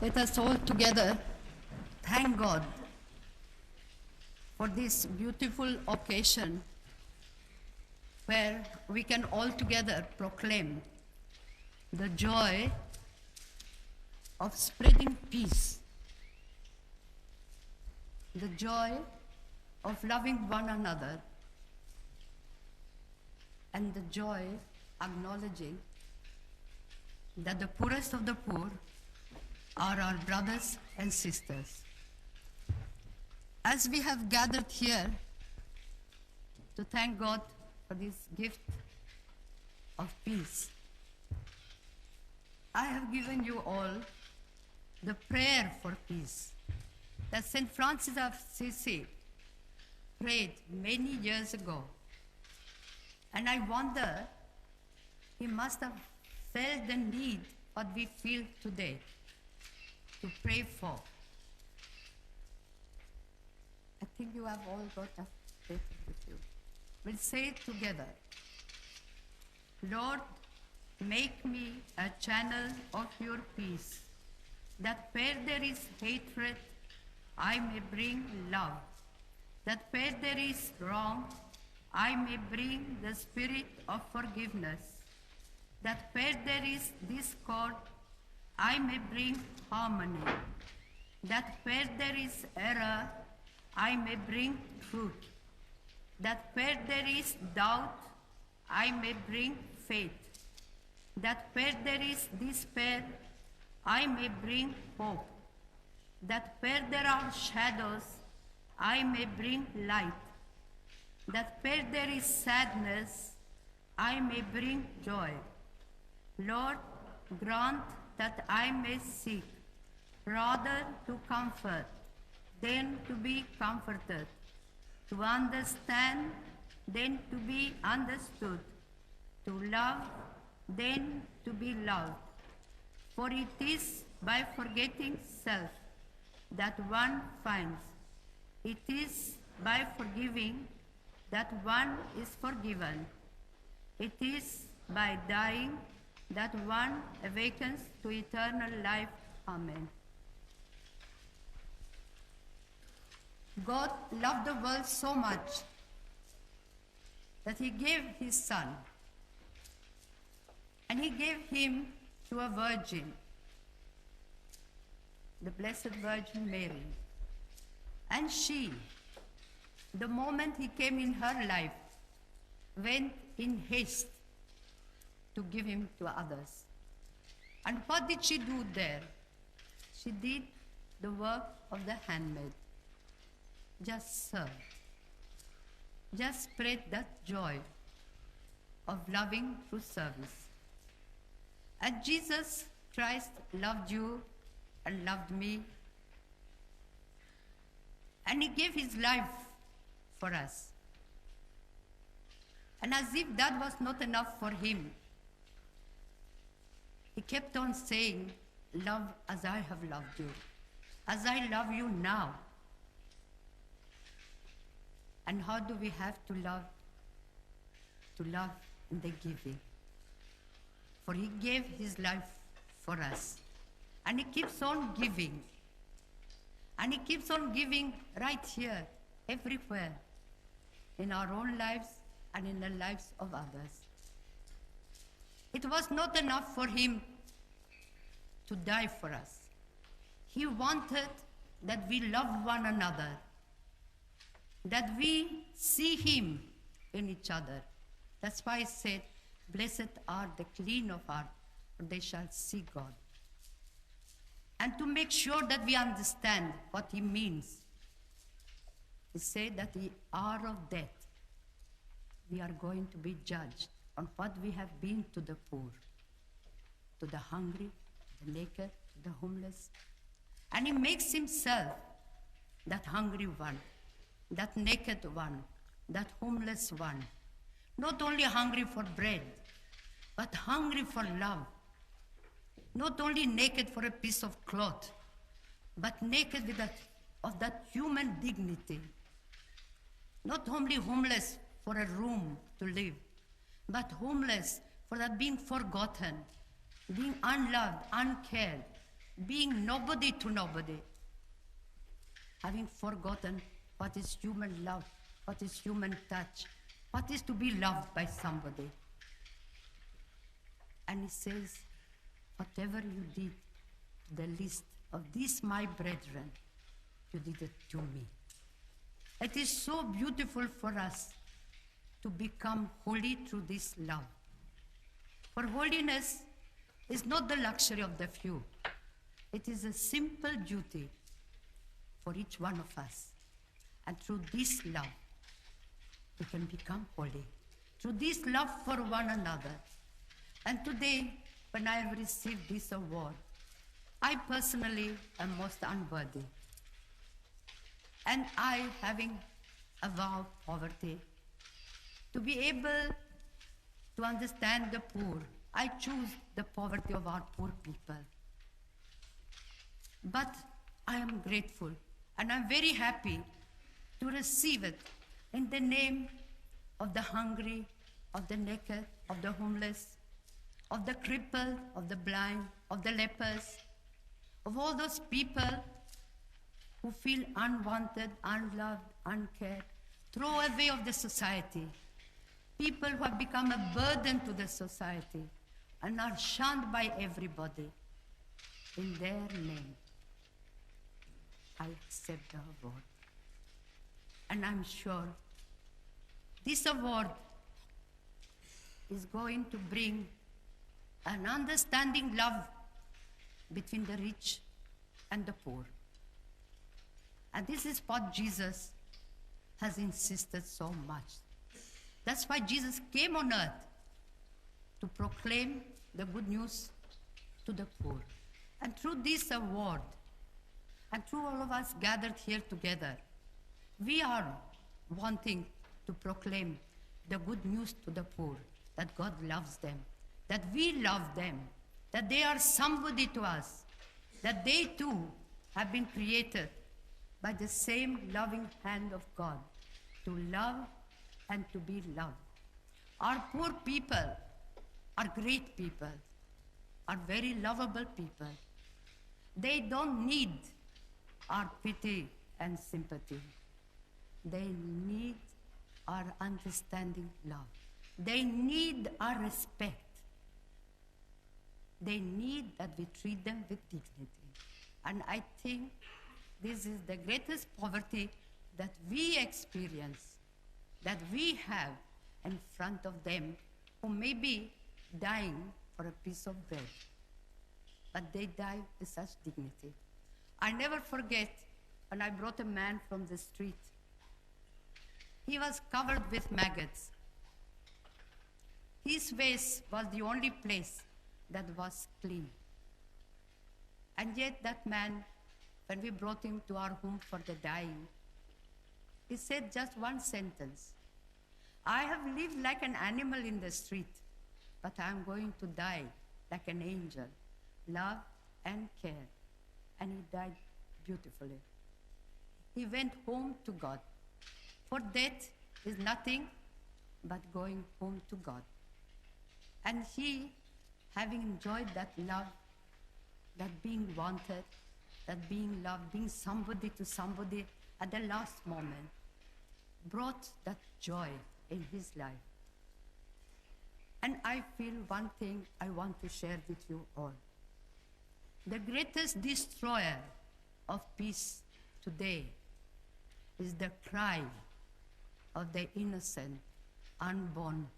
Let us all together thank God for this beautiful occasion where we can all together proclaim the joy of spreading peace, the joy of loving one another, and the joy acknowledging that the poorest of the poor are our brothers and sisters. As we have gathered here to thank God for this gift of peace, I have given you all the prayer for peace that St. Francis of Assisi prayed many years ago. And I wonder, he must have felt the need what we feel today to pray for. I think you have all got a paper with you. We'll say it together. Lord, make me a channel of your peace, that where there is hatred, I may bring love, that where there is wrong, I may bring the spirit of forgiveness, that where there is discord, I may bring harmony, that where there is error, I may bring truth, that where there is doubt, I may bring faith, that where there is despair, I may bring hope, that where there are shadows, I may bring light, that where there is sadness, I may bring joy. Lord, grant that I may seek rather to comfort than to be comforted, to understand than to be understood, to love than to be loved. For it is by forgetting self that one finds. It is by forgiving that one is forgiven. It is by dying that one awakens to eternal life. Amen. God loved the world so much that he gave his son, and he gave him to a virgin, the Blessed Virgin Mary. And she, the moment he came in her life, went in haste to give him to others. And what did she do there? She did the work of the handmaid. Just serve. Just spread that joy of loving through service. And Jesus Christ loved you and loved me, and he gave his life for us. And as if that was not enough for him, he kept on saying, love as I have loved you, as I love you now. And how do we have to love? To love in the giving. For he gave his life for us. And he keeps on giving. And he keeps on giving right here, everywhere, in our own lives and in the lives of others. It was not enough for him to die for us. He wanted that we love one another, that we see him in each other. That's why he said, blessed are the clean of heart, for they shall see God. And to make sure that we understand what he means, he said that the hour of death, we are going to be judged on what we have been to the poor, to the hungry, the naked, the homeless. And he makes himself that hungry one, that naked one, that homeless one, not only hungry for bread, but hungry for love. Not only naked for a piece of cloth, but naked with of that human dignity. Not only homeless for a room to live, but homeless for that being forgotten, being unloved, uncared, being nobody to nobody, having forgotten what is human love, what is human touch, what is to be loved by somebody. And he says, whatever you did to the least of these my brethren, you did it to me. It is so beautiful for us to become holy through this love. For holiness is not the luxury of the few. It is a simple duty for each one of us. And through this love, we can become holy. Through this love for one another. And today, when I have received this award, I personally am most unworthy. And I, having a vow of poverty, to be able to understand the poor, I choose the poverty of our poor people. But I am grateful and I'm very happy to receive it in the name of the hungry, of the naked, of the homeless, of the crippled, of the blind, of the lepers, of all those people who feel unwanted, unloved, uncared, throwaway of the society, people who have become a burden to the society and are shunned by everybody. In their name, I accept the award. And I'm sure this award is going to bring an understanding love between the rich and the poor. And this is what Jesus has insisted so much. That's why Jesus came on earth, to proclaim the good news to the poor. And through this award, and through all of us gathered here together, we are wanting to proclaim the good news to the poor, that God loves them, that we love them, that they are somebody to us, that they too have been created by the same loving hand of God, to love and to be loved. Our poor people are great people, are very lovable people. They don't need our pity and sympathy. They need our understanding love. They need our respect. They need that we treat them with dignity. And I think this is the greatest poverty that we experience, that we have in front of them, who may be dying for a piece of bread, but they die with such dignity. I never forget when I brought a man from the street. He was covered with maggots. His face was the only place that was clean. And yet that man, when we brought him to our home for the dying, he said just one sentence: I have lived like an animal in the street, but I am going to die like an angel, love and care. And he died beautifully. He went home to God. For death is nothing but going home to God. And he, having enjoyed that love, that being wanted, that being loved, being somebody to somebody at the last moment, brought that joy in his life. And I feel one thing I want to share with you all. The greatest destroyer of peace today is the cry of the innocent, unborn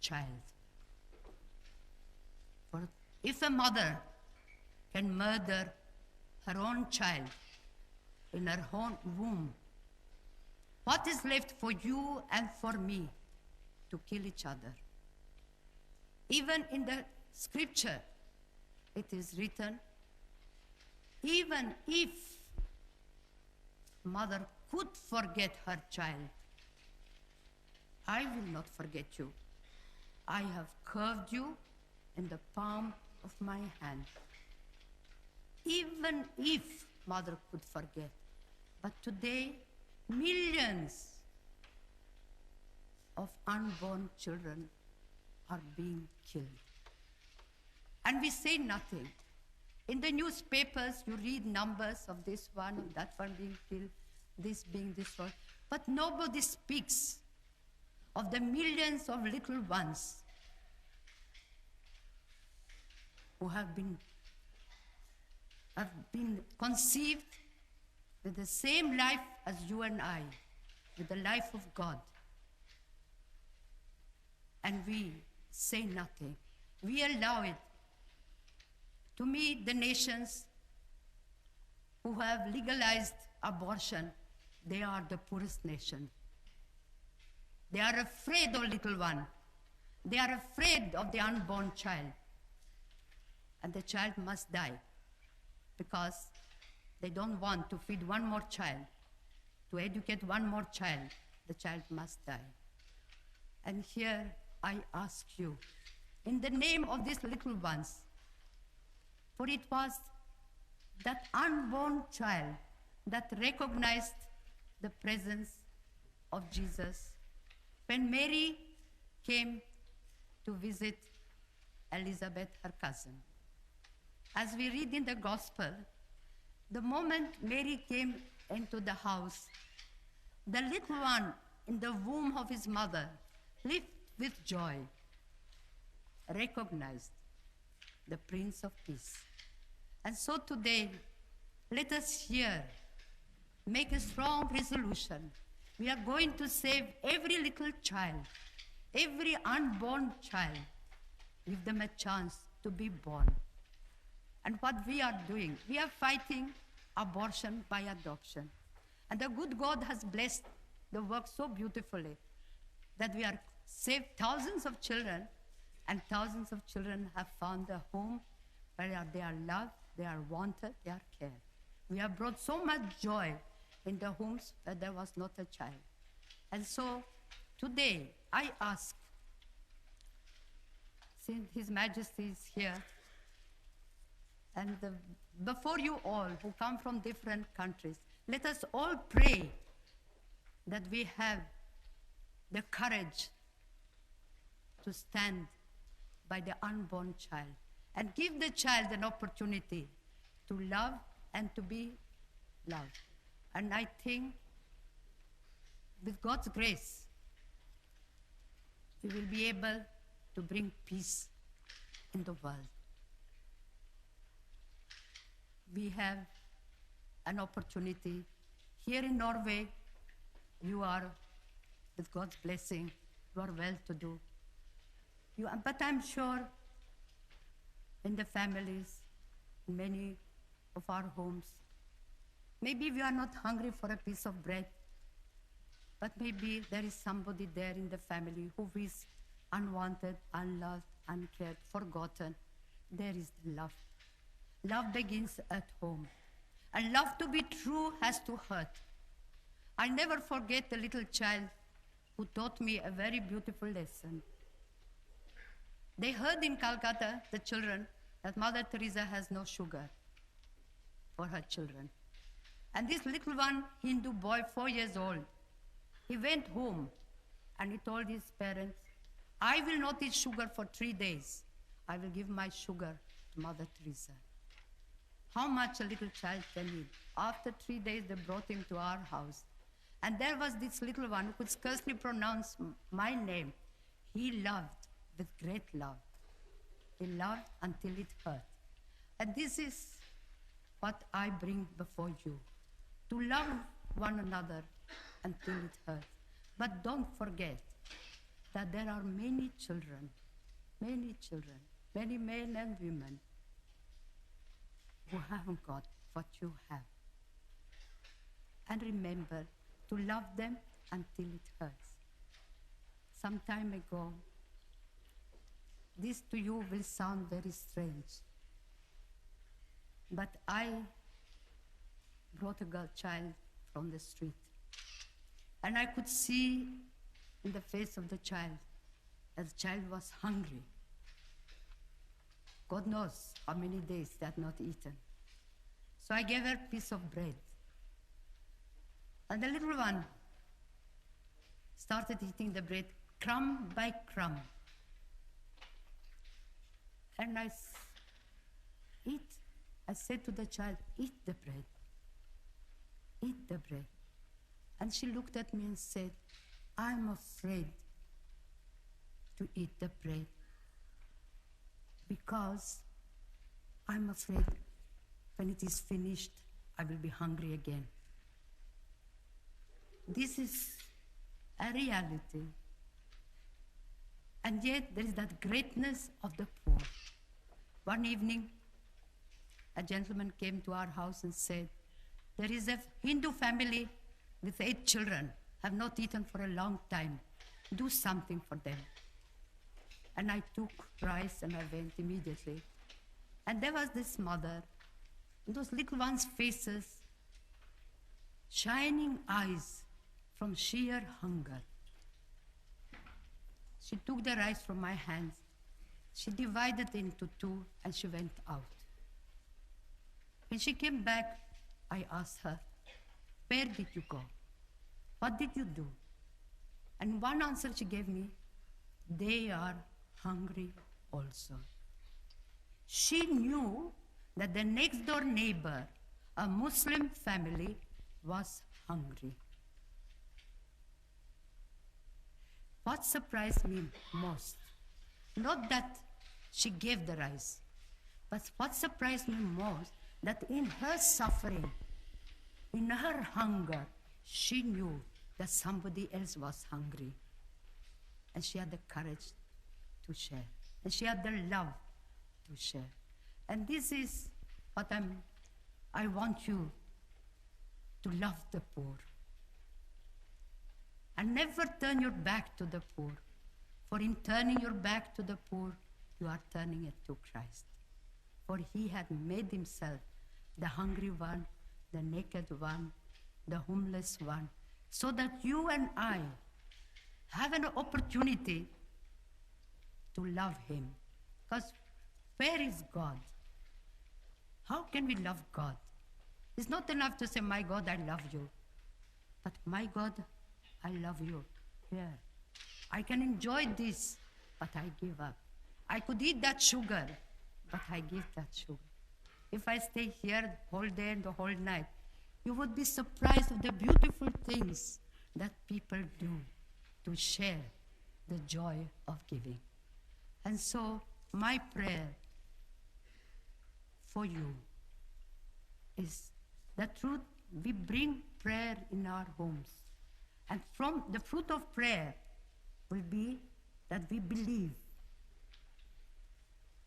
child. For if a mother can murder her own child in her own womb, what is left for you and for me to kill each other? Even in the scripture, it is written, even if mother could forget her child, I will not forget you. I have curved you in the palm of my hand. Even if mother could forget. But today, millions of unborn children are being killed. And we say nothing. In the newspapers, you read numbers of this one, of that one being killed, this being destroyed. But nobody speaks of the millions of little ones who have been conceived with the same life as you and I, with the life of God. And we say nothing. We allow it. To me, the nations who have legalized abortion, they are the poorest nation. They are afraid of little one. They are afraid of the unborn child. And the child must die because they don't want to feed one more child, to educate one more child. The child must die. And here I ask you, in the name of these little ones, for it was that unborn child that recognized the presence of Jesus when Mary came to visit Elizabeth, her cousin. As we read in the gospel, the moment Mary came into the house, the little one in the womb of his mother leaped with joy, recognized the Prince of Peace. And so today, let us here make a strong resolution. We are going to save every little child, every unborn child, give them a chance to be born. And what we are doing, we are fighting abortion by adoption. And the good God has blessed the work so beautifully that we are saved thousands of children, and thousands of children have found a home where they are loved, they are wanted, they are cared. We have brought so much joy in the homes where there was not a child. And so today I ask, since His Majesty is here, and before you all who come from different countries, let us all pray that we have the courage to stand by the unborn child and give the child an opportunity to love and to be loved. And I think with God's grace, we will be able to bring peace in the world. We have an opportunity. Here in Norway, you are, with God's blessing, you are well-to-do. But I'm sure in the families, in many of our homes, maybe we are not hungry for a piece of bread, but maybe there is somebody there in the family who is unwanted, unloved, uncared, forgotten. There is love. Love begins at home. And love to be true has to hurt. I never forget the little child who taught me a very beautiful lesson. They heard in Calcutta, the children, that Mother Teresa has no sugar for her children. And this little one, Hindu boy, 4 years old, he went home and he told his parents, I will not eat sugar for 3 days. I will give my sugar to Mother Teresa. How much a little child can eat? After 3 days, they brought him to our house. And there was this little one who could scarcely pronounce my name. He loved with great love. He loved until it hurt. And this is what I bring before you. To love one another until it hurts. But don't forget that there are many children, many men and women who haven't got what you have. And remember to love them until it hurts. Some time ago, this to you will sound very strange, but I brought a girl child from the street, and I could see in the face of the child that the child was hungry. God knows how many days they had not eaten. So I gave her a piece of bread. And the little one started eating the bread crumb by crumb. And I eat I said to the child, eat the bread. Eat the bread. And she looked at me and said, I'm afraid to eat the bread because I'm afraid when it is finished, I will be hungry again. This is a reality. And yet there is that greatness of the poor. One evening, a gentleman came to our house and said, there is a Hindu family with 8 children, have not eaten for a long time. Do something for them. And I took rice and I went immediately. And there was this mother, and those little ones' faces, shining eyes from sheer hunger. She took the rice from my hands. She divided it into 2 and she went out. When she came back, I asked her, where did you go? What did you do? And one answer she gave me, they are hungry also. She knew that the next door neighbor, a Muslim family, was hungry. What surprised me most, not that she gave the rice, but what surprised me most, that in her suffering, in her hunger, she knew that somebody else was hungry. And she had the courage to share. And she had the love to share. And this is what I want you to love the poor. And never turn your back to the poor. For in turning your back to the poor, you are turning it to Christ. For he had made himself the hungry one, the naked one, the homeless one, so that you and I have an opportunity to love him. Because where is God? How can we love God? It's not enough to say, my God, I love you. But my God, I love you. Here. I can enjoy this, but I give up. I could eat that sugar, but I give that sugar. If I stay here the whole day and the whole night, you would be surprised of the beautiful things that people do to share the joy of giving. And so my prayer for you is that we bring prayer in our homes. And from the fruit of prayer will be that we believe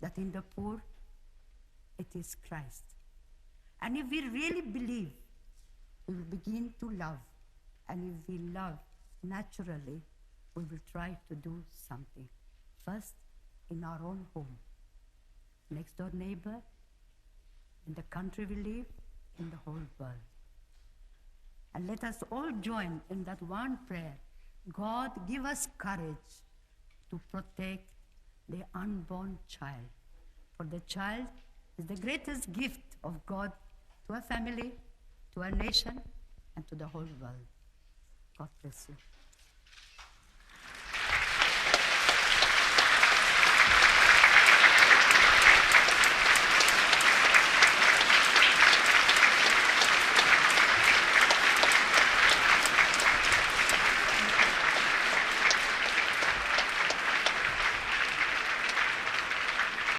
that in the poor, it is Christ. And if we really believe, we will begin to love. And if we love naturally, we will try to do something. First, in our own home, next door neighbor, in the country we live, in the whole world. And let us all join in that one prayer. God, give us courage to protect the unborn child. For the child is the greatest gift of God to a family, to a nation, and to the whole world. God bless you.